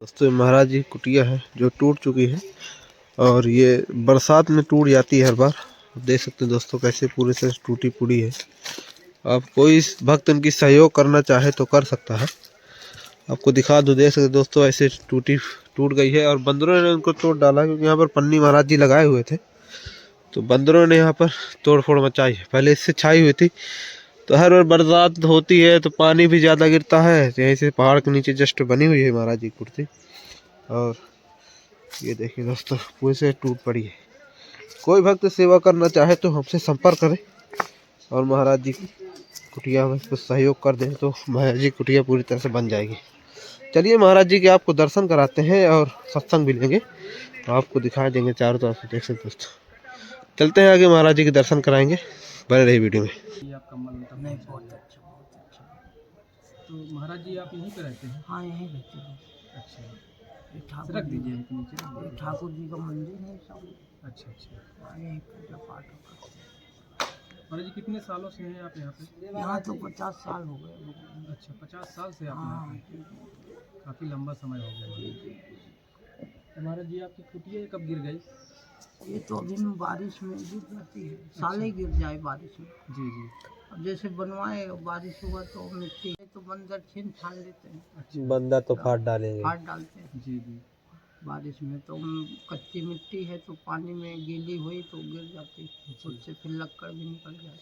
दोस्तों महाराज जी कुटिया है जो टूट चुकी है और ये बरसात में टूट जाती है हर बार। देख सकते हैं दोस्तों कैसे पूरे से टूटी पूरी है। आप कोई भक्त उनकी सहयोग करना चाहे तो कर सकता है। आपको दिखा दो, देख सकते दोस्तों ऐसे टूट गई है और बंदरों ने उनको तोड़ डाला क्योंकि यहाँ पर पन्नी महाराज जी लगाए हुए थे तो बंदरों ने यहाँ पर तोड़ फोड़ मचाई है। पहले इससे छाई हुई थी तो हर बार बरसात होती है तो पानी भी ज़्यादा गिरता है। यहीं से पहाड़ के नीचे जस्ट बनी हुई है महाराज जी कुर्सी और ये देखिए दोस्तों पूरे से टूट पड़ी है। कोई भक्त सेवा करना चाहे तो हमसे संपर्क करें और महाराज जी की कुटिया में कुछ सहयोग कर दें तो महाराज जी कुटिया पूरी तरह से बन जाएगी। चलिए महाराज जी के आपको दर्शन कराते हैं और सत्संग भी लेंगे तो आपको दिखाई देंगे चारों तरफ से। देख सकते दोस्तों चलते हैं आगे, महाराज जी के दर्शन कराएंगे। बने रही वीडियो में। ये आपका मंदिर नहीं, बहुत अच्छा बहुत अच्छा। तो महाराज जी आप यहीं पे रहते हैं? हाँ यहीं रहते हैं। अच्छा, ये ठाकुर रख दीजिए नीचे। ये ठाकुर जी का मंदिर है सब। अच्छा अच्छा, यहीं पूजा पाठ होगा। महाराज जी कितने सालों से हैं आप यहाँ पे? यहाँ तो 50 साल हो गए। अच्छा, 50 साल से आप यहाँ पे? काफ़ी लंबा समय हो गया। तो महाराज जी आपकी कुटिया कब गिर गई? ये तो अभी बारिश में गिर जाती है। साल ही गिर जाए बारिश में। जी जी। अब जैसे बनवाए बारिश हुआ तो मिट्टी है तो बंदर छीन छान लेते हैं। अच्छा। बंदर तो फाड़ डालेंगे, फाड़ डालते हैं। जी जी। बारिश में तो कच्ची मिट्टी है तो पानी में गीली हुई तो गिर जाती है, उससे फिर लक्कड़ भी निकल जाए।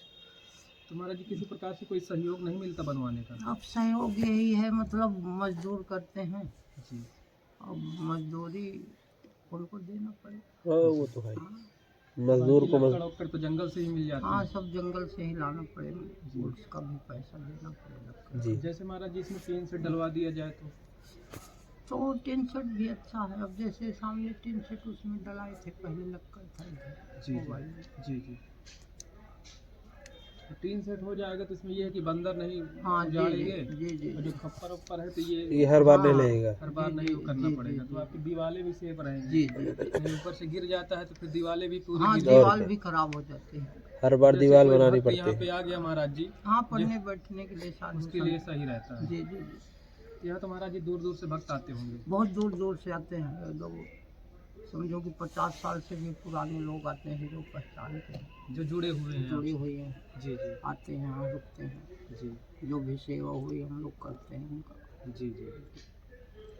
तो महाराज जी किसी प्रकार से कोई सहयोग नहीं मिलता बनवाने का? अब सहयोग यही है, मतलब मजदूर करते हैं जी। अब मजदूरी उनको देना पड़ेगा। वो तो है। मजदूर को लक्कड़ तो जंगल से ही मिल जाता है। हाँ सब जंगल से ही लाना पड़ेगा, उसका भी पैसा देना पड़ेगा जी। जैसे महाराज जी इसमें टीन सेट डलवा दिया जाए तो टीन सेट भी अच्छा है। अब जैसे सामने टीन सेट उसमें डलाए थे पहले लक्कड़ था जी जी जी। टीन सेट हो जाएगा तो इसमें ये है कि बंदर नहीं उजाड़ेंगे जी जी। जो खप्पर उप्पर है तो ये हर बार नहीं लगेगा, हर बार नहीं करना पड़ेगा। तो आपकी दीवारें भी सेफ रहेंगी जी जी। ऊपर से गिर जाता है तो फिर दीवारें भी पूरी दीवार भी खराब हो जाती है, हर बार दीवार बनानी पड़ती है। यहाँ पे आ गया महाराज जी, हाँ पढ़ने बैठने के लिए उसके लिए सही रहता है जी जी। यहाँ तो महाराज जी दूर दूर से भक्त आते होंगे? बहुत दूर दूर से आते हैं लोग, समझो कि 50 साल से भी पुराने लोग आते हैं जो पहचानते हैं, जो जुड़े हुए हैं जी जी। आते हैं यहाँ रुकते हैं जी। जो भी सेवा हुई हम लोग करते हैं उनका जी जी।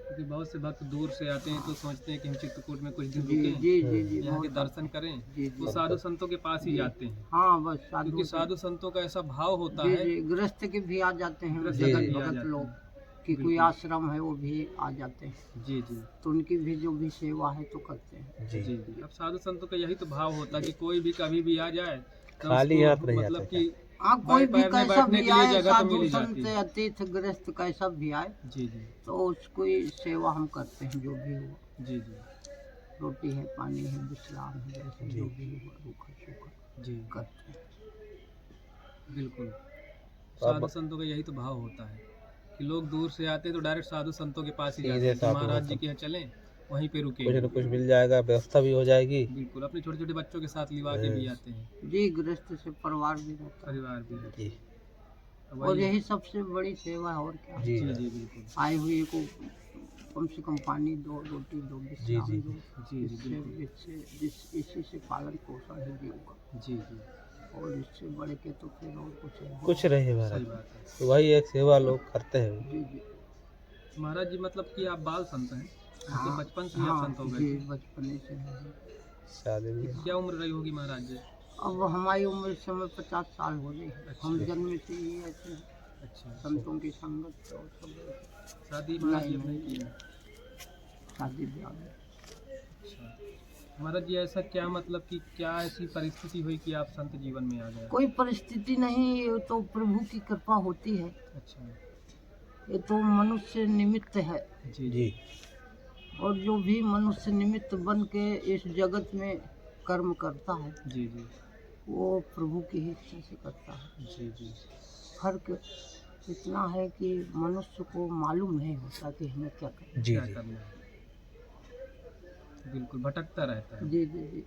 क्योंकि बहुत से भक्त दूर से आते हैं तो सोचते हैं कि हम चित्रकूट में कुछ दिन रुकें जी जी जी, यहाँ के दर्शन करें जी, तो साधु संतों के पास ही जाते हैं। हाँ बस क्योंकि साधु संतों का ऐसा भाव होता है। गृहस्थ के भी आ जाते हैं जगत भगत लोग कि कोई आश्रम है वो भी आ जाते हैं जी जी। तो उनकी भी जो भी सेवा है तो करते हैं जी जी। अब साधु संतों का यही तो भाव होता है कि कोई भी कभी भी आ जाए तो खाली हाथ नहीं मतलब कि हाँ कोई भी कैसा भी आए, साधु संत अतिथि गृहस्थ कैसा भी आए जी जी तो उसको सेवा हम करते हैं जो भी हो जी जी। रोटी है पानी है विश्राम है जैसे जो भी हुआ रूखा सूखा जी करते हैं बिल्कुल। साधु संतों का यही तो भाव होता है कि लोग दूर से आते हैं तो डायरेक्ट साधु संतों के पास ही जाते हैं। महाराज जी के यहाँ चलें वहीं पे रुके, कुछ न कुछ मिल जाएगा, व्यवस्था भी हो जाएगी बिल्कुल। अपने छोटे छोटे बच्चों के साथ लिवा के भी आते हैं जी। गृहस्थ से परिवार भी रहता है, परिवार भी रहता है और यही सबसे बड़ी सेवा है और क्या जी जी बिल्कुल। आए हुए को कम से कम पानी दो, रोटी दो, विश्राम दो जी। इसी से पालन पोषण ही भी होगा जी जी। और इससे बढ़ के तो फिर और कुछ रहे महाराज, तो वही एक सेवा लोग करते हैं जी जी। महाराज जी मतलब कि आप बाल संत हैं? हाँ, तो बचपन से ही आप संत हो गए जी? बचपन से शादी क्या उम्र रही होगी महाराज जी? अब हमारी उम्र इस समय 50 साल हो गई। अच्छा। हम जन्म से ही ऐसे अच्छा संतों की संगत और सब। शादी महाराज जी नहीं की? शादी ब्याह में। अच्छा महाराज जी ऐसा क्या मतलब कि क्या ऐसी परिस्थिति हुई कि आप संत जीवन में आ गए? कोई परिस्थिति नहीं, ये तो प्रभु की कृपा होती है। अच्छा ये तो मनुष्य निमित्त है जी जी। और जो भी मनुष्य निमित्त बन के इस जगत में कर्म करता है जी जी वो प्रभु की ही इच्छा से करता है जी जी। फर्क इतना है कि मनुष्य को मालूम नहीं होता कि हमें क्या करना जी क्या करना है बिल्कुल भटकता रहता है जी जी जी।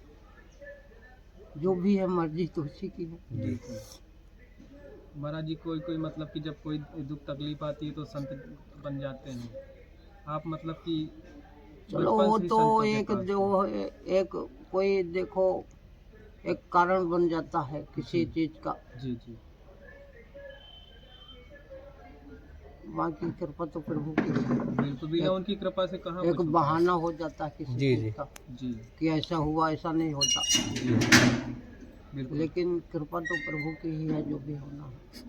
जो भी है मर्जी तो उसी की है बिल्कुल। महाराज जी कोई कोई मतलब कि जब कोई दुख तकलीफ आती है तो संत बन जाते हैं? आप मतलब कि चलो बचपन वो से ही तो संतों के एक पास जो है, एक कोई देखो एक कारण बन जाता है किसी जी। चीज का, जी जी बाकी कृपा तो प्रभु की है। बिल्कुल, बिना उनकी कृपा से कहाँ एक कुछ होगा। बहाना हो जाता है किसी जी, चीज जी। का जी कि ऐसा हुआ, ऐसा नहीं होता, जी बिल्कुल लेकिन कृपा तो प्रभु की ही है जो भी होना है।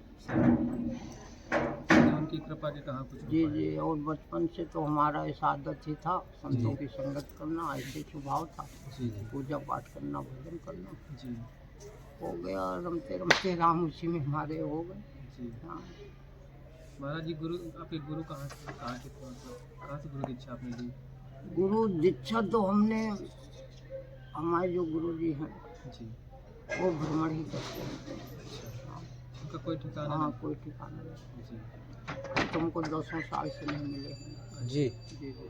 बिना उनकी कृपा के कहाँ कुछ हो जी पाएगा। जी, और बचपन से तो हमारा ऐसा आदत ही था संतों की संगत करना, ऐसे स्वभाव था, जी जी पूजा पाठ करना, भजन करना, जी हो गया रमते रमते राम उसी में हमारे हो गए। जी हाँ। महाराज जी, गुरु आपके गुरु कहाँ के थे, मतलब कहाँ से गुरु दीक्षा आपने ली। गुरु दीक्षा तो हमने, हमारे जो गुरु जी हैं जी वो भ्रमण ही करते हैं। अच्छा, हाँ, उनका कोई ठिकाना हाँ, नहीं। कोई ठिकाना नहीं। जी तुमको 10 साल से नहीं मिले हैं। जी। जी जी,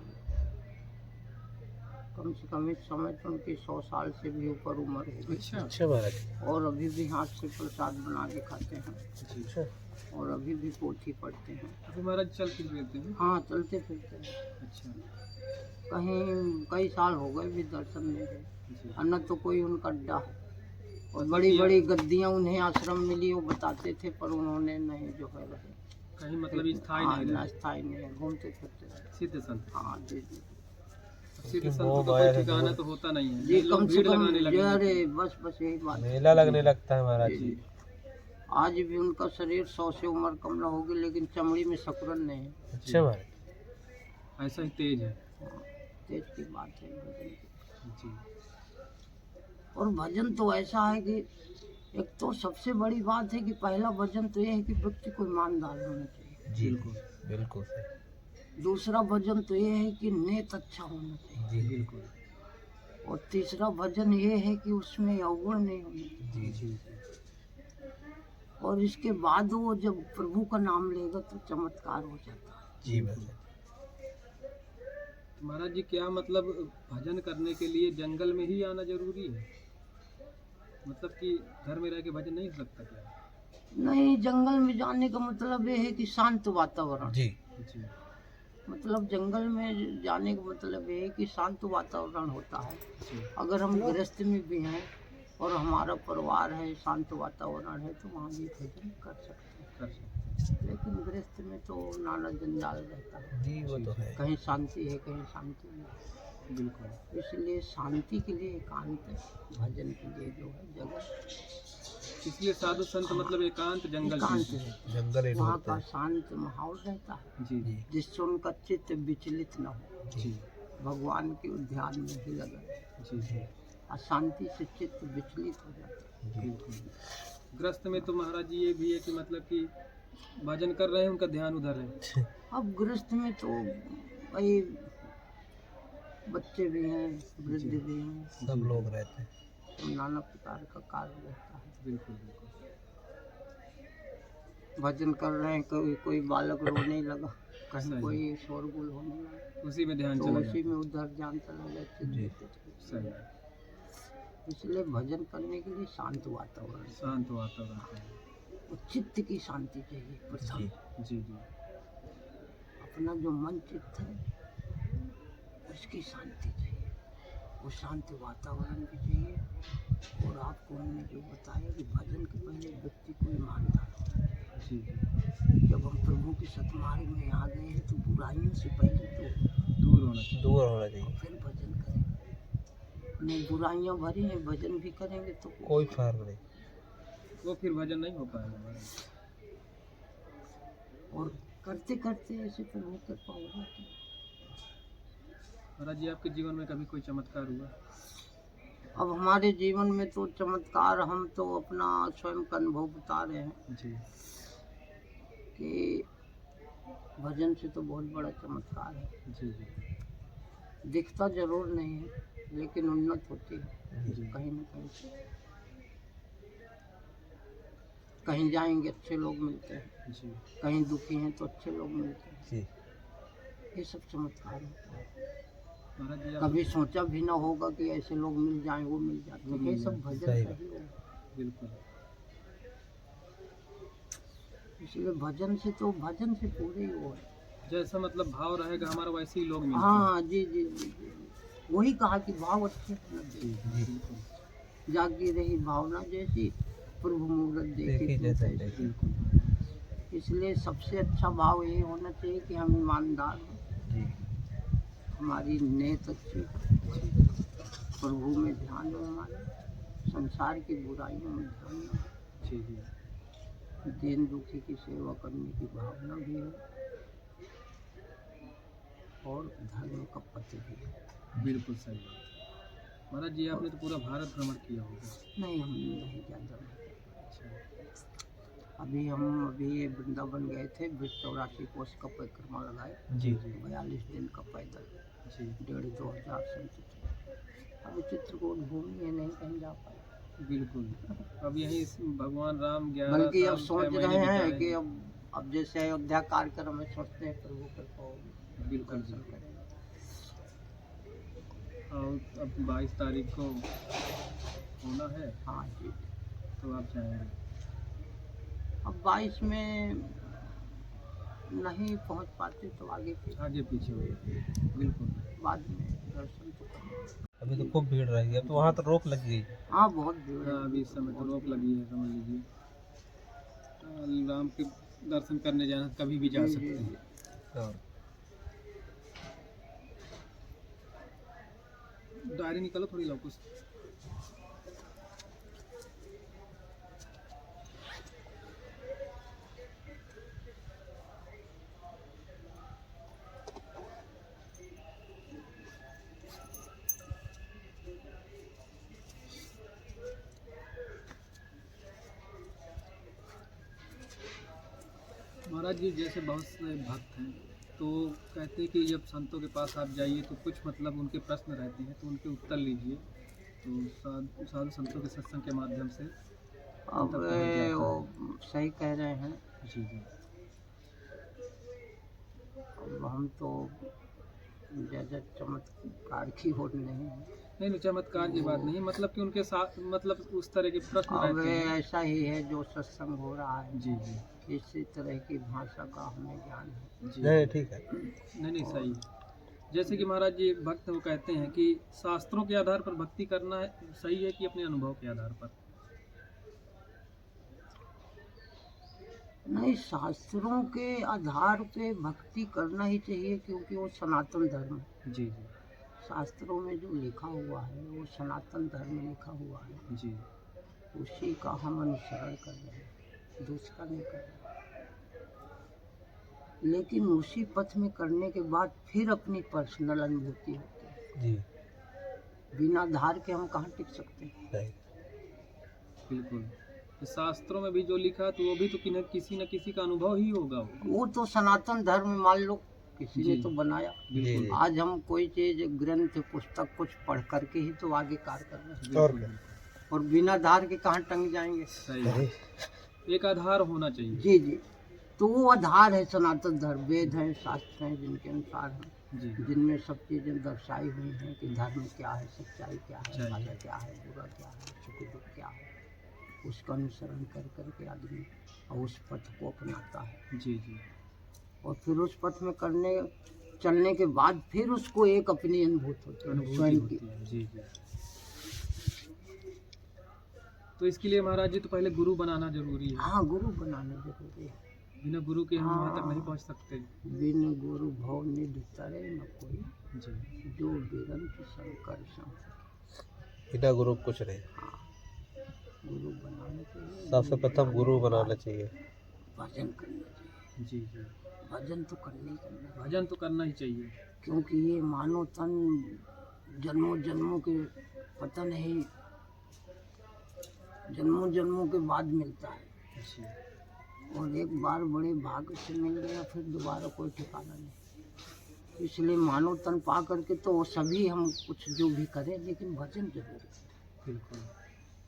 कम से कम इस समय तो उनकी 100 साल से भी ऊपर उम्र होगी। अच्छा अच्छा महाराज। और अभी भी हाथ से प्रसाद बना के खाते हैं, जी अच्छा। और अभी भी पोथी पढ़ते हैं। अभी महाराज चल फिर लेते हैं। हाँ, चलते फिरते हैं। अच्छा कहीं कई साल हो गए भी दर्शन नहीं गए, जी और न तो कोई उनका अड्डा है, और मतलब बड़ी कि बड़ी गद्दियाँ उन्हें आश्रम मिली, वो बताते थे, पर उन्होंने नहीं जो है रहे। कहीं मतलब स्थायी हाँ, नहीं न रहे। स्थायी नहीं है, घूमते फिरते रहे। सिद्ध संत। हाँ जी जी सिद्ध वो संतों का बाया कोई है ठिकाना दूर। तो होता नहीं है, जी, नहीं लोग कम से भीड़ कम लगाने लगेंगे। अरे बस यही बात है। मेला लगने लगता है महाराज जी जी। जी, आज भी उनका शरीर 100 से उम्र कम न होगी, लेकिन चमड़ी में सकुरन नहीं है। अच्छा महाराज। ऐसा ही तेज है। हाँ, तेज की बात है भजन की। जी और भजन तो ऐसा है कि एक तो सबसे बड़ी बात है कि पहला भजन तो ये है कि व्यक्ति को ईमानदार होना चाहिए। जी बिल्कुल बिल्कुल सही। दूसरा भजन तो ये है कि नेत अच्छा होना चाहिए। जी बिल्कुल और तीसरा भजन ये है कि उसमें अवगुण नहीं होना जी चाहिए। जी जी। और इसके बाद वो जब प्रभु का नाम लेगा तो चमत्कार हो जाता है। जी महाराज। महाराज जी, क्या मतलब भजन करने के लिए जंगल में ही आना जरूरी है, मतलब कि घर में रह के भजन नहीं हो सकता क्या। नहीं, जंगल में जाने का मतलब ये है कि शांत वातावरण। जी जी मतलब जंगल में जाने का मतलब ये है कि शांत वातावरण होता है। जी अगर हम गृहस्थ में भी हैं और हमारा परिवार है, शांत वातावरण है, तो वहाँ भी भजन कर सकते हैं। कर सकते लेकिन गृहस्थ में तो नाना जंजाल रहता है, जी वो तो है। कहीं शांति है, कहीं शांति नहीं। हैं। बिल्कुल इसलिए शांति के लिए एकांत, भजन के लिए जो है जगह इसलिए साधु संत मतलब एकांत जंगल एकांत चुनते हैं। रहता है। जंगल ही वहाँ ढूंढते का हैं। शांत माहौल रहता है, जी जी जिससे उनका चित्त विचलित न हो, जी भगवान के ध्यान में ही लगा रहे। जी जी अशांति से चित्त विचलित हो जाता है। बिल्कुल। ग्रस्त में तो महाराज जी ये भी है कि मतलब कि भजन कर रहे हैं, उनका ध्यान उधर है। अब गृहस्थ में तो भाई बच्चे भी हैं, वृद्ध जी। भी हैं, सब लोग रहते हैं। तो नाना प्रकार का कार्य रहता है। बिल्कुल बिल्कुल भजन कर रहे हैं, कोई बालक रोने लगा, कहीं सही। कोई शोरगुल होने लगा, उसी में ध्यान तो चला उसी में जाता उधर ध्यान चला जाए। जी। सही। इसलिए भजन करने के लिए शांत वातावरण, शांत वातावरण चाहिए। और चित्त की शांति चाहिए प्रथम। जी जी जी अपना जो मन चित्त है उसकी शांति चाहिए, वो शांत वातावरण भी चाहिए। और आपको हमने जो बताया कि भजन के पहले व्यक्ति को ईमानदार होना चाहिए। जी जी जब हम प्रभु के सतमार्ग में आ गए हैं तो बुराइयों से पहले तो दूर होना चाहिए। दूर होना चाहिए। फिर भजन करें। नहीं, बुराइयां भरी हैं, भजन भी करेंगे तो कोई फर्क नहीं। वो फिर भजन नहीं हो पाएगा महाराज। और करते करते ऐसे प्रभु कृपा हो जाती है। महाराज जी, आपके जीवन में कभी कोई चमत्कार हुआ। अब हमारे जीवन में तो चमत्कार, हम तो अपना स्वयं का अनुभव बता रहे हैं जी कि भजन से तो बहुत बड़ा चमत्कार है। जी जी दिखता जरूर नहीं है, लेकिन उन्नत होती है जी कहीं न कहीं से। कहीं जाएंगे अच्छे लोग मिलते हैं, जी कहीं दुखी हैं तो अच्छे लोग मिलते हैं। जी ये सब चमत्कार होता है। महाराज जी, आप कभी सोचा भी ना होगा कि ऐसे लोग मिल जाएं, वो मिल जाते हैं। ये सब भजन सही का ही है। बिल्कुल इसलिए भजन से पूरे ही वो है। जैसा मतलब भाव रहेगा हमारा वैसे ही लोग मिलते हैं। हाँ जी जी जी जी। वही कहा कि भाव अच्छे होना जी चाहिए। जी बिल्कुल जागी रही भावना जैसी, प्रभु मूरत देखी तुम तैसी। बिल्कुल। इसलिए सबसे अच्छा भाव ये होना चाहिए कि हम ईमानदार हों, जी हमारी नीयत अच्छी हो, जी प्रभु में ध्यान हो, हमारे संसार की बुराइयों में ध्यान न हो, जी जी दीन दुखी की सेवा करने की भावना भी हो, और धर्म का पथ भी हो। बिल्कुल सही बात है। महाराज जी आपने तो पूरा भारत भ्रमण किया होगा। नहीं, हम नहीं ज़्यादा नहीं कर पाए। अभी ये वृंदावन गए थे, 84 कोस का परिक्रमा लगाए, जी जी 42 दिन का पैदल, जी 1500-2000 संत थे। अभी चित्रकूट भूमि है, नहीं कहीं जा पाए। बिल्कुल। अब यही भगवान राम 11 बल्कि अब साल 6 सोच महीने रहे हैं बिताए कि हैं। अब जैसे अयोध्या कार्यक्रम में सोचते हैं प्रभु कृपा होगी, बिल्कुल दर्शन बिल्कुल। करेंगे। और अब 22 तारीख को होना है हाँ जी। तो आप जाएंगे। अब 22 में नहीं पहुंच पाते तो आगे आगे पीछे हो जाए। बिल्कुल। बाद में दर्शन तो करेंगे। अभी तो खूब भीड़ रहेगी, अब तो वहाँ तो रोक लग गई। हाँ बहुत भीड़ है। हाँ अभी इस समय तो रोक लगी है, समझ लीजिए। राम के दर्शन करने जाना कभी भी जा जी, सकते जी, हैं। हाँ। डायरी निकालो थोड़ी लौकुस। महाराज जी जैसे बहुत से भक्त हैं तो कहते हैं कि जब संतों के पास आप जाइए तो कुछ मतलब उनके प्रश्न रहते हैं तो उनके उत्तर लीजिए, तो साधु संतों के सत्संग के माध्यम से अब तक पहुंच जाता वो सही कह रहे हैं। है। जी जी अब हम तो ज़्यादा चमत्कार की ओर नहीं हैं। नहीं चमत्कार की बात नहीं, मतलब कि उनके साथ मतलब उस तरह के प्रश्न अब रहते हैं। ऐसा ही है जो सत्संग हो रहा है, जी जी इसी तरह की भाषा का हमें ज्ञान है। जी नहीं ठीक है। नहीं सही है। जैसे कि महाराज जी भक्त वो कहते हैं कि शास्त्रों के आधार पर भक्ति करना है सही है कि अपने अनुभव के आधार पर। नहीं, शास्त्रों के आधार पे भक्ति करना ही चाहिए, क्योंकि वो सनातन धर्म है। जी जी शास्त्रों में जो लिखा हुआ है वो सनातन धर्म में लिखा हुआ है, जी उसी का हम अनुसरण कर रहे हैं, दूसरा नहीं कर रहे। लेकिन उसी पथ में करने के बाद फिर अपनी पर्सनल अनुभूति होती है। जी बिना धार के हम कहाँ टिक सकते हैं। सही। बिल्कुल। शास्त्रों में भी जो लिखा है तो वो भी तो किसी न किसी का अनुभव ही होगा वो तो सनातन धर्म मान लो किसी ने जी। तो बनाया। बिल्कुल। आज हम कोई चीज ग्रंथ पुस्तक कुछ पढ़ करके ही तो आगे कार्य कर रहे हैं, और बिल्कुल, क्या। और बिना धार के कहाँ टंग जाएंगे। सही है। एक आधार होना चाहिए। जी जी। तो वो आधार है सनातन धर्म, वेद हैं, शास्त्र हैं, जिनके अनुसार हैं, जी जिनमें सब चीजें दर्शाई हुई हैं कि धर्म क्या है, सच्चाई क्या है, सही। भला क्या है, बुरा क्या है, सुख दुख क्या है। उसका अनुसरण कर करके आदमी और उस पथ को अपनाता है, जी जी और फिर उस पथ में चलने के बाद फिर उसको एक अपनी अनुभूति होती है, अनुभूति स्वयं होती की। है। जी जी। तो इसके लिए महाराज जी तो पहले गुरु बनाना जरूरी है। हाँ, गुरु बनाना जरूरी है। बिना गुरु के हम वहाँ तक नहीं पहुँच सकते। बिन गुरु भव निधि तरे न कोई, जी जो बिरंत शंकर संग। बिना गुरु कुछ नहीं। हाँ, गुरु बनाना चाहिए। सबसे प्रथम गुरु बनाना चाहिए। भजन करना चाहिए। जी जी भजन तो करना ही करना है। भजन तो करना ही चाहिए। क्योंकि ये मानव तन जन्मों जन्मों के पता नहीं, जन्मों जन्मों के बाद मिलता है, जी और एक बार बड़े भाग्य से मिल गया फिर दोबारा कोई ठिकाना नहीं। इसलिए मानव तन पा करके तो वो सभी हम कुछ जो भी करें, लेकिन भजन जरूर है। बिल्कुल।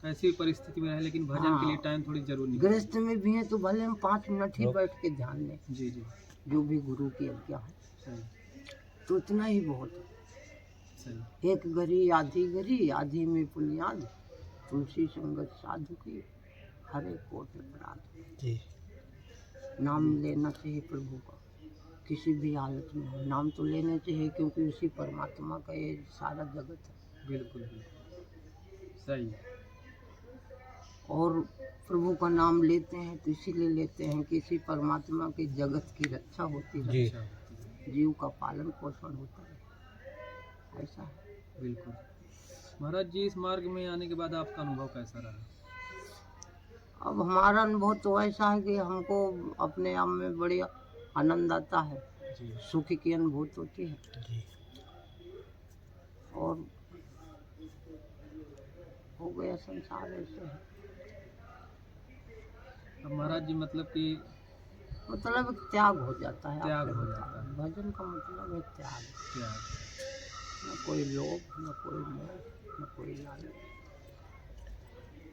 कैसी भी परिस्थिति में रहे लेकिन भजन के लिए टाइम थोड़ी जरूर निकालें। गृहस्थ में भी है तो भले हम 5 मिनट ही बैठ के ध्यान दें, जी जी जो भी गुरु की आज्ञा है, सही तो इतना ही बहुत है। सही। एक गरी आधी में पुनियाद, तुलसी संगत साधु की, हरे कोट अपराध। जी नाम लेना चाहिए प्रभु का, किसी भी हालत में हो, नाम तो लेने चाहिए, क्योंकि उसी परमात्मा का ये सारा जगत है। बिल्कुल बिल्कुल सही है। और प्रभु का नाम लेते हैं तो इसीलिए लेते हैं कि इसी परमात्मा की जगत की रक्षा होती है, जी। अच्छा होती है। जीव का पालन पोषण होता है, ऐसा है। बिल्कुल। महाराज जी, इस मार्ग में आने के बाद आपका अनुभव कैसा रहा? अब हमारा अनुभव तो ऐसा है कि हमको अपने आप में बड़ी आनंद आता है, जी सुख की अनुभूति होती है। जी। और हो गया संसार ऐसे है। अब महाराज जी मतलब कि मतलब एक त्याग हो जाता है, त्याग आपने हो बताया। जाता है। भजन का मतलब है त्याग, क्या? न कोई लोभ, न कोई मोह, न कोई लालच।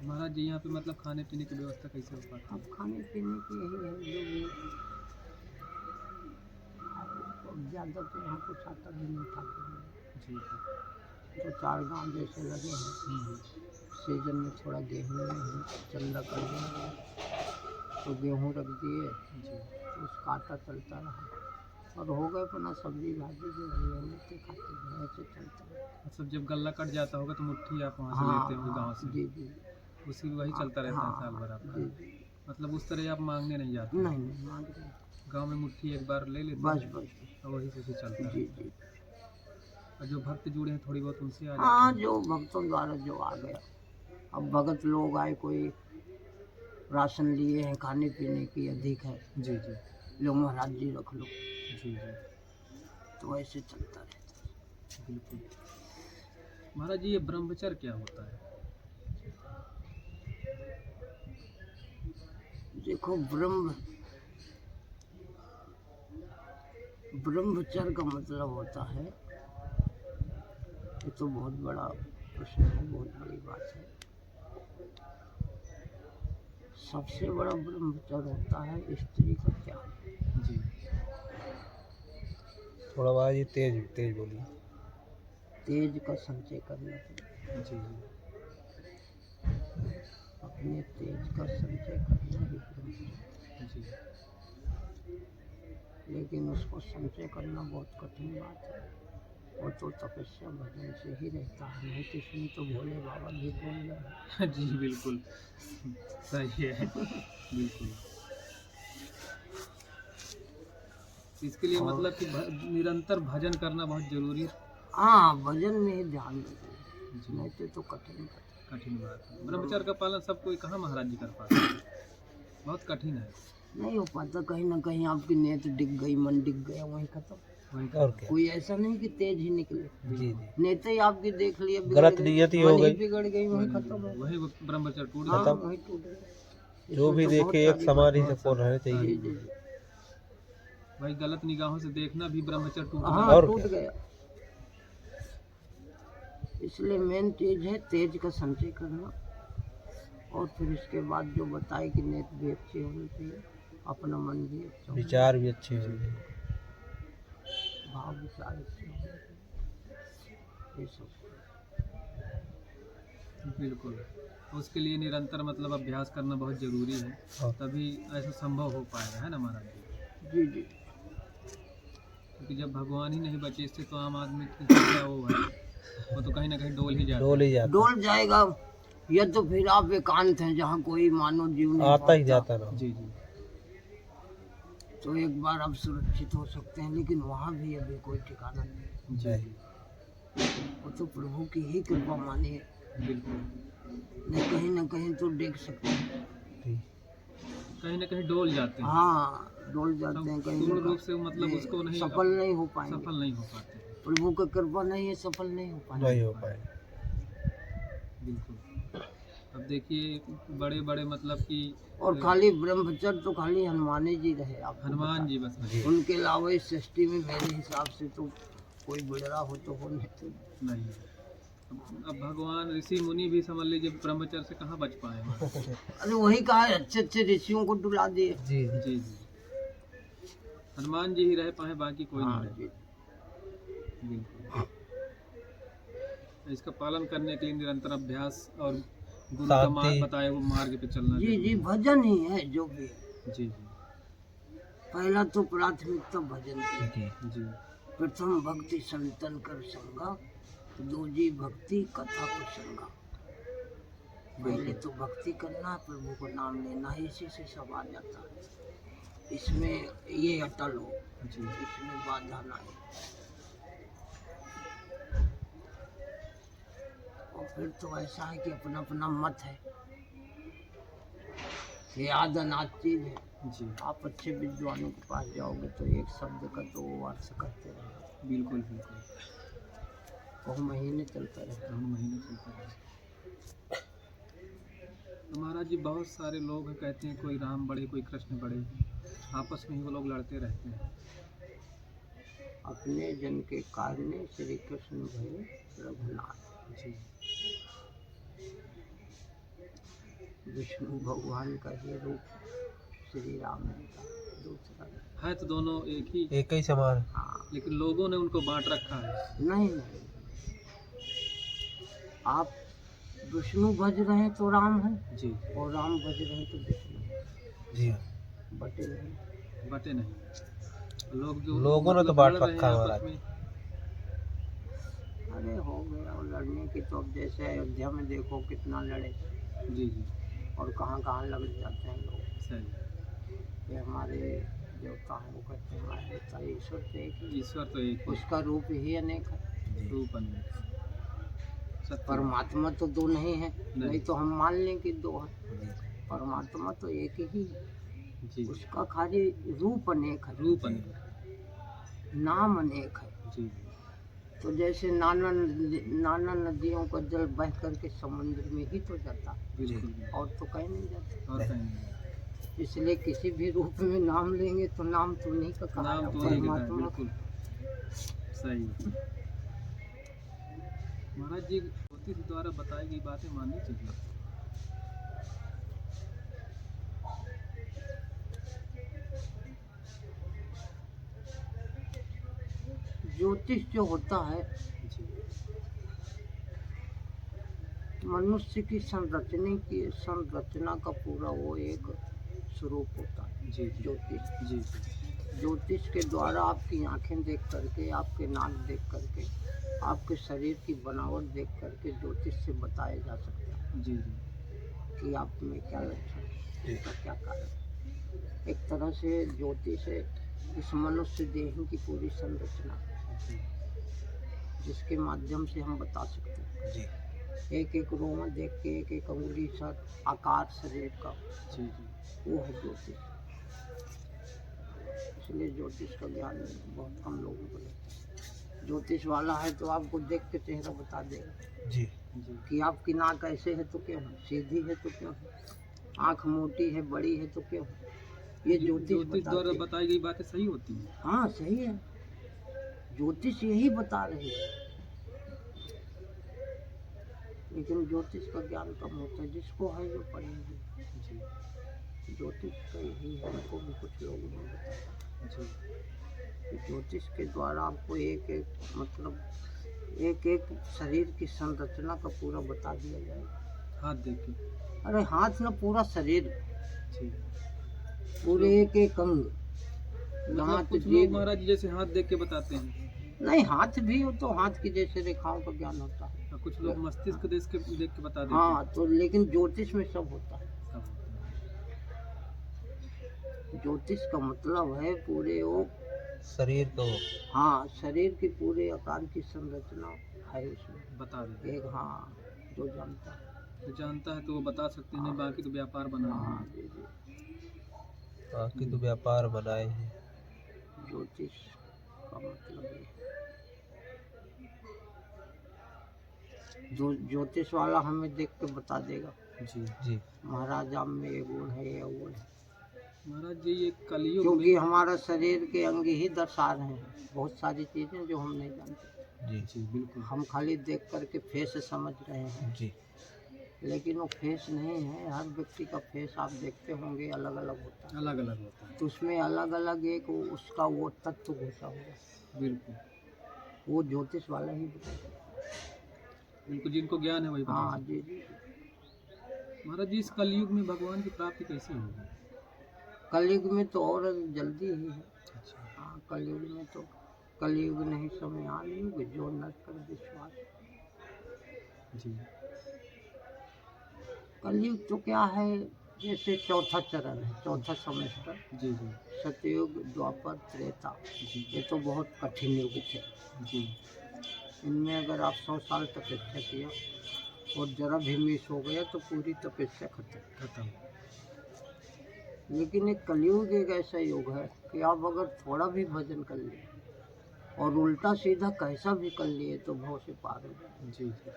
महाराज जी, यहाँ पे मतलब खाने पीने की व्यवस्था कैसे हो पाती अब खाने पीने की यही है जो भी, अब ज़्यादा तो यहाँ कुछ आता भी नहीं ठाकुर में। है? जी जी। दो चार गांव जैसे लगे हैं, सीजन में थोड़ा गेहूँ चंदा कर दिया तो गेहूँ रख दिए, जी। तो उसका आटा चलता रहा, और हो गए अपना सब्जी भाजी जो भी है लेते खाते हैं, ऐसे चलता है। मतलब जब गल्ला कट जाता होगा तो मुट्ठी आप वहाँ से हाँ लेते होंगे गाँव से? जी जी। उसी वही चलता रहता है साल भर जी आपका? जी। मतलब उस तरह आप मांगने नहीं जाते? नहीं नहीं मांग रहे, गांव में मुट्ठी एक बार ले लेते बस हैं बस। और वही से फिर चलता जी रहता है। जी। और जो भक्त जुड़े हैं थोड़ी बहुत उनसे आ हाँ, जाते जो भक्तों द्वारा जो आ गया। अब भगत लोग आए, कोई राशन लिए हैं, खाने पीने की अधिक है, हैं? जी जी। लो महाराज जी रख लो, जी जी। तो ऐसे चलता रहता है। बिल्कुल। महाराज जी, ये ब्रह्मचर्य क्या होता है? देखो ब्रह्मचर्य का मतलब होता है, ये तो बहुत बड़ा प्रश्न है, बहुत बड़ी बात है। सबसे बड़ा ब्रह्मचर्य होता है स्त्री का त्याग। जी। थोड़ा आवाज ये तेज तेज बोलिए। तेज का संचय करना चाहिए, जी जी। अपने तेज का संचय करना ही ब्रह्मचर्य। जी। लेकिन उसको संचय करना बहुत कठिन बात है, वो तो तपस्या भजन से ही रहता है। नहीं तो इसमें तो भोले बाबा भी बोल रहे हैं। जी बिल्कुल सही है। बिल्कुल। इसके लिए और- मतलब कि निरंतर भजन करना बहुत जरूरी है। हाँ, भजन में ही ध्यान देते, जी। नहीं तो कठिन बात है। कठिन बात है। ब्रह्मचर्य का पालन सब कोई कहाँ महाराज जी कर पाते हैं? बहुत कठिन है। नहीं हो पाता, कहीं ना कहीं आपकी नीयत डिग गई, मन डिग गया, वहीं खत्म। वही और क्या? कोई ऐसा नहीं कि तेज ही निकले, जी जी। नीयत ही आपकी देख लिए गलत नियत ही हो गई, बिगड़ गई, वहीं खत्म हो गई। वही ब्रह्मचर्य टूट हाँ, जाता। वहीं टूट गया। जो भी इसमें तो बहुत देखे एक सारी समान ही बातें- सबको रहना जी चाहिए। जी। भाई गलत निगाहों से देखना भी ब्रह्मचर्य टूट हाँ, जाता और टूट क्या? गया। इसलिए मेन चीज है तेज का संचय करना, और फिर इसके बाद जो बताए कि नेत भी अच्छी होनी चाहिए, अपना मन भी अच्छा होना विचार भी अच्छे होंगे। चाहिए, भाव विचार अच्छे होने चाहिए, ये सब। बिल्कुल। उसके लिए निरंतर मतलब अभ्यास करना बहुत जरूरी है, हाँ। तभी ऐसा संभव हो पाएगा, है ना महाराज जी? जी जी। क्योंकि जब भगवान ही नहीं बचे इससे तो आम आदमी की क्या वो है, वो तो कहीं ना कहीं डोल ही जाता डोल ही जाता, डोल जाएगा, या तो फिर आप एकांत हैं जहाँ कोई मानव जीव नहीं आता ही पहुंचता, जाता है। रहो। जी जी। तो एक बार आप सुरक्षित हो सकते हैं, लेकिन वहाँ भी अभी कोई ठिकाना नहीं। जी जी। वो तो प्रभु की ही कृपा मानिए, बिल्कुल। नहीं कहीं ना कहीं तो देख सकते हैं। कहीं ना कहीं डोल जाते हैं। हाँ, डोल जाते हैं कहीं पूर्ण ना रूप से मतलब कहीं, उसको नहीं सफल नहीं हो पाएंगे। सफल नहीं हो पाते। प्रभु का कृपा नहीं है, सफल नहीं हो पाएंगे। नहीं हो पाए। बिल्कुल। अब देखिए बड़े बड़े मतलब कि और खाली ब्रह्मचर्य तो खाली हनुमान जी रहे, आप हनुमान जी बस नहीं। उनके अलावा इस सृष्टि में मेरे हिसाब से तो कोई बिगड़ा हो तो हो, नहीं तो नहीं। अब भगवान ऋषि मुनि भी समझ लीजिए ब्रह्मचर्य से कहाँ बच पाए हैं। अरे वही कहा है, अच्छे अच्छे ऋषियों को डुला दिए। जी जी जी। हनुमान जी ही रह पाए, बाकी कोई हाँ नहीं जी। रहे। बिल्कुल। इसका पालन करने के लिए निरंतर अभ्यास और गुरु का शांति। बताए वो मार्ग पे चलना जी जरूरी जी, है। भजन ही है जो भी है। जी जी। पहला तो प्राथमिकता भजन की। जी जी प्रथम भक्ति संतन कर संगा, दूजी भक्ति कथा प्रसंगा। पहले तो भक्ति करना, प्रभु को नाम लेना, इसी से सब आ जाता है। इसमें ये अटल हो, जी इसमें बाधा ना है। और फिर तो ऐसा है कि अपना अपना मत है, ये याद अनाज चीज है। जी आप अच्छे विद्वानों के पास जाओगे तो एक शब्द का तो वो अर्थ करते रहेंगे, बिल्कुल बिल्कुल वो महीने चलता रहेगा। 2 महीने चलता है। तो महाराज जी बहुत सारे लोग हैं, कहते हैं कोई राम बड़े कोई कृष्ण बड़े, आपस में ही वो लोग लड़ते रहते हैं। अपने जन के कारण श्री कृष्ण भये रघुनाथ। जी विष्णु भगवान का ही रूप श्री राम जी का दूसरा रूप। है तो दोनों एक ही समान। हाँ, लेकिन लोगों ने उनको बांट रखा है। नहीं नहीं, आप विष्णु भज रहे हैं तो राम है, जी और राम भज रहे हैं तो विष्णु है। जी बटे नहीं। बटे नहीं, लोग जो लोगों ने तो मतलब बांट लड़ रहे हैं रखा है आपस महाराज। में। अरे हो गया और लड़ने की तो, अब जैसे अयोध्या में देखो कितना लड़े जी जी और कहाँ कहाँ लग जाते हैं लोग। सही। ये हमारे देवता हैं, वो कहते हैं हमारे देवता ईश्वर तो एक ही, ईश्वर तो एक ही, उसका रूप ही अनेक है। रूप अनेक, सत्य परमात्मा तो दो नहीं है, नहीं तो हम मान लें कि दो है। जी परमात्मा तो एक ही है, जी उसका खाली रूप अनेक है, रूप अनेक, नाम अनेक है। जी तो जैसे नाना नाना नदियों का जल बह करके समुद्र में ही तो जाता है, बिल्कुल बिल्कुल। और तो कहीं नहीं जाता। और कहीं नहीं, इसलिए किसी भी रूप में नाम लेंगे तो नाम तो नहीं का कहा नाम जाए, तो नहीं का है, परमात्मा। बिल्कुल सही। महाराज जी ज्योतिष द्वारा बताई गई बातें माननी चाहिए। ज्योतिष जो होता है जी मनुष्य की संरचना का पूरा वो एक स्वरूप होता है। जी जी ज्योतिष जी जी ज्योतिष के द्वारा आपकी आंखें देख करके, आपके नाक देख करके, आपके शरीर की बनावट देख करके ज्योतिष से बताया जा सकता है जी जी कि आप में क्या लक्षण है, इसका क्या कारण है। एक तरह से ज्योतिष है इस मनुष्य देह की पूरी संरचना, जिसके माध्यम से हम बता सकते हैं। जी एक एक रोमा देख के, एक एक अंगुली सा आकार शरीर का, जी जी वो है ज्योतिष। इसलिए ज्योतिष का ज्ञान बहुत कम लोगों को रहता है। ज्योतिष वाला है तो आपको देख के चेहरा बता देगा जी जी कि आपकी नाक ऐसे है तो क्यों है, सीधी है तो क्यों है, आँख मोटी है बड़ी है तो क्यों है। ये ज्योतिष ज्योतिष द्वारा बताते हैं। बताई गई बातें सही होती हैं। हाँ सही है, ज्योतिष यही बता रही है। लेकिन ज्योतिष का ज्ञान कम होता है, जिसको है जो पढ़ेंगे। जी ज्योतिष का यही है, हमको भी कुछ लोगों ने बताया जी कि ज्योतिष के द्वारा आपको एक एक मतलब एक एक शरीर की संरचना का पूरा बता दिया जाएगा। हाथ देख के, अरे हाथ ना, पूरा शरीर, जी पूरे एक एक अंग, मतलब दांत कुछ लोग जीभ। महाराज जी जैसे हाथ देख के बताते हैं, नहीं, हाथ भी हो तो हाथ की जैसे रेखाओं का ज्ञान होता है। और कुछ लोग मस्तिष्क देख के बता देते हाँ हैं। तो लेकिन ज्योतिष में सब होता है। सब होता है। ज्योतिष का मतलब है पूरे वो शरीर को। हाँ शरीर की पूरे आकार की संरचना है उसमें। बता देते एक हाँ जो जानता है। हैं। जो जानता है तो वो बता सकते हैं, नहीं बाकी तो व्यापार बना हाँ है। जी जी, बाकी तो व्यापार बनाए हैं। ज्योतिष का मतलब ये है। जो ज्योतिष वाला हमें देख के बता देगा जी जी महाराज आप में ये गुण है, ये गुण है, महाराज जी ये कलयुग क्योंकि में, हमारा शरीर के अंग ही दर्शा रहे हैं बहुत सारी चीजें जो हम नहीं जानते। जी जी बिल्कुल हम खाली देख करके फेस समझ रहे हैं, जी लेकिन वो फेस नहीं है। हर व्यक्ति का फेस आप देखते होंगे अलग अलग होता है, अलग अलग होता है। तो उसमें अलग अलग एक उसका वो तत्व घुसा होगा, बिल्कुल, वो ज्योतिष वाला ही बताता है। उनको जिनको ज्ञान है वही बता हाँ सकते जी जी, हैं। महाराज जी इस कलयुग में भगवान की प्राप्ति कैसे होगी? कलयुग में तो और जल्दी ही है। हाँ, कलयुग में तो कलयुग नहीं समयान युग, जो न कर विश्वास। जी कलयुग तो क्या है, जैसे चौथा चरण है, चौथा सेमेस्टर, जी जी सतयुग, द्वापर, त्रेता। जी ये तो बहुत कठिन युग थे। जी इनमें अगर आप 100 साल तपस्या किया और जरा भी मिस हो गया तो पूरी तपस्या खत्म। लेकिन एक कलयुग एक ऐसा युग है कि आप अगर थोड़ा भी भजन कर लिए और उल्टा सीधा कैसा भी कर लिए तो भव से पार हो जाए। जी जी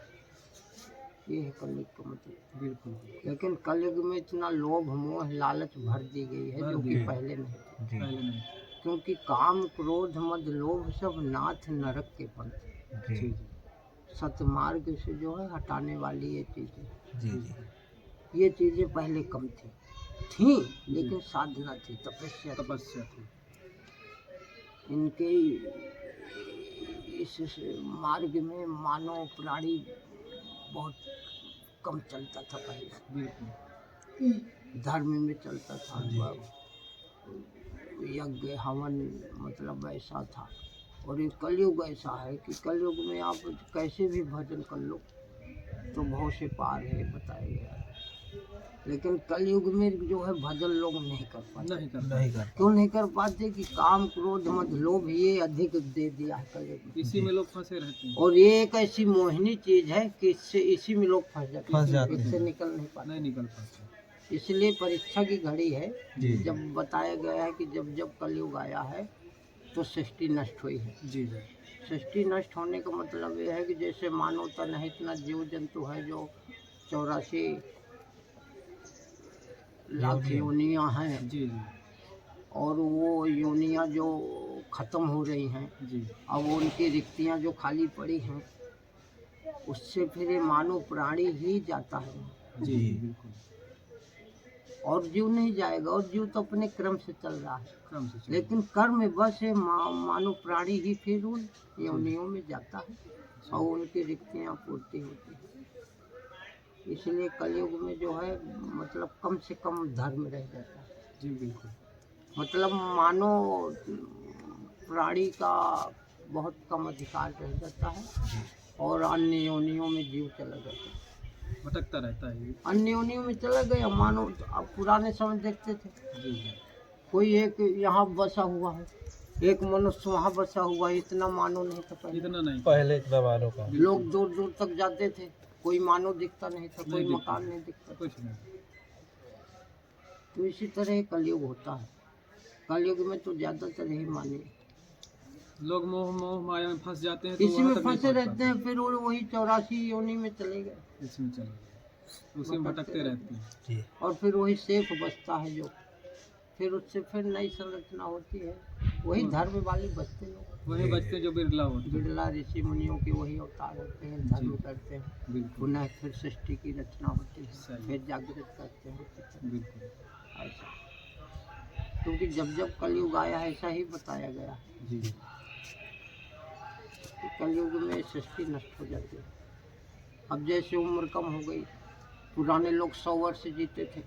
ये है कलयुग का मतलब। बिल्कुल लेकिन कलयुग में इतना लोभ मोह लालच भर दी गई है जो कि पहले नहीं थी। पहले नहीं। क्योंकि काम क्रोध मद लोभ सब नाथ नरक के पंथ। जी जी सतमार्ग से जो है हटाने वाली ये चीजें, जी जी ये चीजें पहले कम थी लेकिन साधना थी, तपस्या थी। इनके इस मार्ग में मानव प्राणी बहुत कम चलता था पहले। बिल्कुल धर्म में चलता था, यज्ञ हवन मतलब ऐसा था। और ये कलयुग ऐसा है कि कलयुग में आप कैसे भी भजन कर लो तो भव से पार है, बताया गया है। लेकिन कलयुग में जो है भजन लोग नहीं कर पाते। क्यों नहीं कर पाते कि काम क्रोध मद लोभ ये अधिक दे दिया है कलयुग में। इसी में लोग फंसे रहते हैं। और ये एक ऐसी मोहिनी चीज है कि इससे इसी में लोग फंस जाते हैं, इससे निकल नहीं पाते। नहीं निकल पाते। इसलिए परीक्षा की घड़ी है। जब बताया गया है कि जब जब कलयुग आया है तो सृष्टि नष्ट हुई है। जी जी सृष्टि नष्ट होने का मतलब ये है कि जैसे मानव तन है, इतना जीव जंतु है जो 84 लाख योनियाँ हैं, जी जी और वो योनियाँ जो खत्म हो रही हैं, जी अब उनकी रिक्तियाँ जो खाली पड़ी हैं उससे फिर ये मानव प्राणी ही जाता है जी बिल्कुल। और जीव नहीं जाएगा। और जीव तो अपने क्रम से चल रहा है, क्रम से चल। लेकिन कर्म बस है मानव प्राणी ही फिर उन योनियों में जाता है और उनकी रिक्तियाँ पूर्ति होती है। इसलिए कलयुग में जो है मतलब कम से कम धर्म रह जाता है। जी बिल्कुल। मतलब मानव प्राणी का बहुत कम अधिकार रह जाता है और अन्य योनियों में जीव चला जाता है, भटकता रहता है। अन्य योनियों में चला गया। मानो अब पुराने समय देखते थे जी जी कोई एक यहाँ बसा हुआ है, एक मनुष्य वहाँ बसा हुआ है, इतना मानव नहीं था पहले। इतना नहीं पहले इतना मानव का लोग दूर दूर तक जाते थे, कोई मानव दिखता नहीं था, कोई नहीं मकान नहीं दिखता था। कुछ नहीं। तो इसी तरह कलयुग होता है। कलयुग में तो ज्यादातर यही मानिए लोग मोह माया में फंस जाते हैं तो इसी वहाँ में तक नहीं फंसे पहुँच रहते हैं, फिर वो वही 84 योनि में चले गए, पाते। इसमें चले गए, उसी में भटकते रहते हैं। जी और फिर वही सेफ बचता है जो, फिर उससे फिर नई संरचना होती है, वही धर्म वाले बचते लोग, वही बचते जो बिरला होते हैं। बिरला ऋषि मुनियों के वही अवतार होते हैं, धर्म करते हैं, बिल्कुल पुनः फिर सृष्टि की रचना होती है, सही। फिर जागृत करते हैं बिल्कुल। ऐसा। क्योंकि जब जब कलयुग आया है ऐसा ही बताया गया है जी कि कलयुग में सृष्टि नष्ट हो जाती है। अब जैसे उम्र कम हो गई, पुराने लोग 100 वर्ष जीते थे,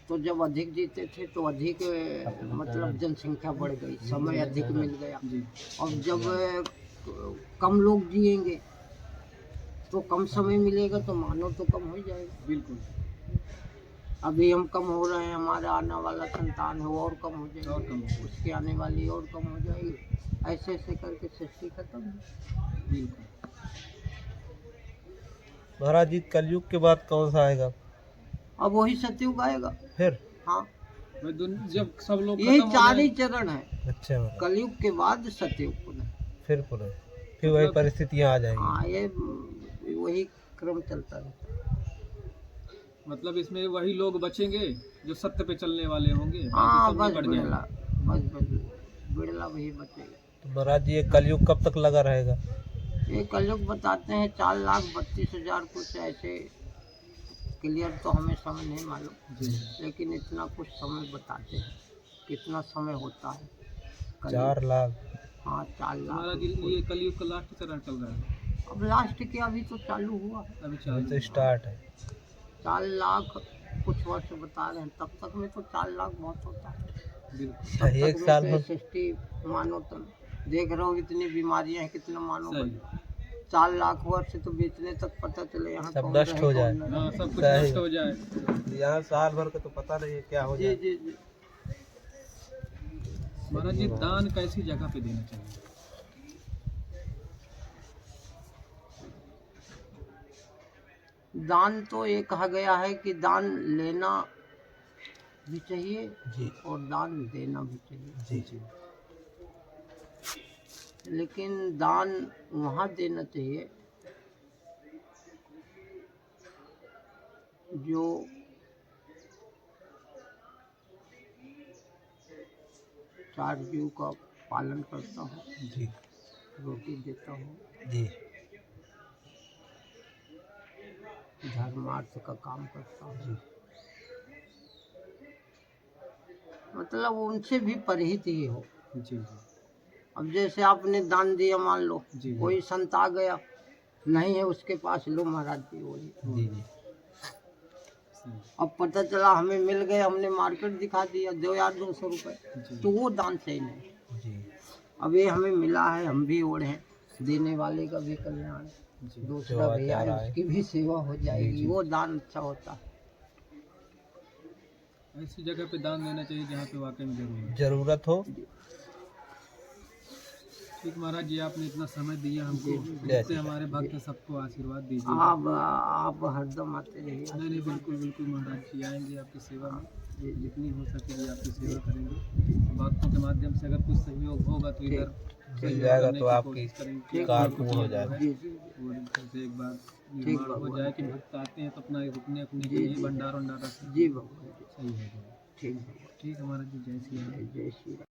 तो जब अधिक जीते थे तो अधिक मतलब जनसंख्या बढ़ गई, समय अधिक मिल गया। जी और जब कम लोग जिएंगे तो कम समय मिलेगा तो मानव तो कम हो जाएगा। बिल्कुल। अभी हम कम हो रहे हैं, हमारा आने वाला संतान है वो और कम हो और जाएगा, कम हो जाएगा। उसकी आने वाली और कम हो जाएगी। ऐसे ऐसे करके सृष्टि खत्म है। बिल्कुल। महाराज जी कलयुग के बाद कौन सा आएगा अब वही सतयुग आएगा। फिर? हाँ, जब सब लोग यही खत्म हो 4 ही जाए, चरण है, अच्छा महाराज कलयुग के बाद सतयुग पुनः। फिर वही परिस्थितियाँ आ जाएंगी। हाँ, ये वही क्रम चलता रहता है। मतलब इसमें वही लोग बचेंगे जो सत्य पे चलने वाले होंगे। हाँ, बाकी बस सब निकट बिड़ला, जाएंगे। बस बिड़ला वही बचेगा। तो महाराज जी ये कलयुग कब तक लगा रहेगा? ये कलयुग बताते हैं 4,32,000 कुछ ऐसे, क्लियर तो हमें समय नहीं मालूम, जी लेकिन इतना कुछ समय बताते हैं कितना समय होता है कलयुग। 4 लाख। हाँ, 4 हमारा लाख। ये कलयुग का लास्ट चरण चल रहा है। अब लास्ट क्या, अभी तो चालू हुआ, अभी अभी तो चालू स्टार्ट है। 4 लाख कुछ 10 वर्ष बता रहे हैं, तब तक में तो 4 लाख बहुत होता है। बिल्कुल एक साल में 60 मानो तो देख रहे हो इतनी बीमारियां हैं, कितना मानो सही। 4 लाख वर्ष तो बेचने तक पता चले यहाँ सब कौन नष्ट रहे, हो कौन जाए। न रहे। हाँ, सब कुछ सही। नष्ट हो जाए। यहाँ साल भर का तो पता नहीं है क्या हो जी जाए। जी जी। महाराज जी, दान कैसी जगह पे देना चाहिए? दान तो ये कहा गया है कि दान लेना भी चाहिए जी और दान देना भी चाहिए, जी जी लेकिन दान वहाँ देना चाहिए जो चार जीव का पालन करता हूँ, जी रोटी देता हूँ, जी धर्मार्थ का काम करता हूँ, जी मतलब उनसे भी परिहित ही हो। जी जी अब जैसे आपने दान दिया, मान लो जी। कोई संत आ गया, नहीं है उसके पास, लो महाराज जी वही। जी जी सही। अब पता चला हमें मिल गए, हमने मार्केट दिखा दिया, दो यार 200 रुपए, जी। तो वो दान सही नहीं। जी अब ये हमें मिला है, हम भी ओढ़े हैं, देने वाले का भी कल्याण, जी। दूसरा भैया है उसकी भी सेवा हो जाएगी, वो दान अच्छा होता है। ऐसी जगह पे दान देना चाहिए जहाँ पे वाकई में जरूरत जरूरत हो। है। ठीक महाराज जी, आपने इतना समय दिया हमको, जय इससे हमारे भक्त सबको आशीर्वाद दीजिए। आप हरदम आते रहिए। नहीं नहीं, बिल्कुल बिल्कुल महाराज जी, आएंगे आपकी सेवा में, जितनी हो सकेगी आपकी सेवा करेंगे। भक्तों के माध्यम से अगर कुछ सहयोग होगा तो इधर मिल जाएगा तो आपकी कार पूर्ण हो जाएगा। जी जी और से एक बार निर्माण हो जाए कि भक्त आते हैं तो अपना रुकने अपने के लिए भंडार वंडारा जी भगवान जी, सही हो जाए। ठीक ठीक है महाराज जी, जय श्री राम। जय श्री राम।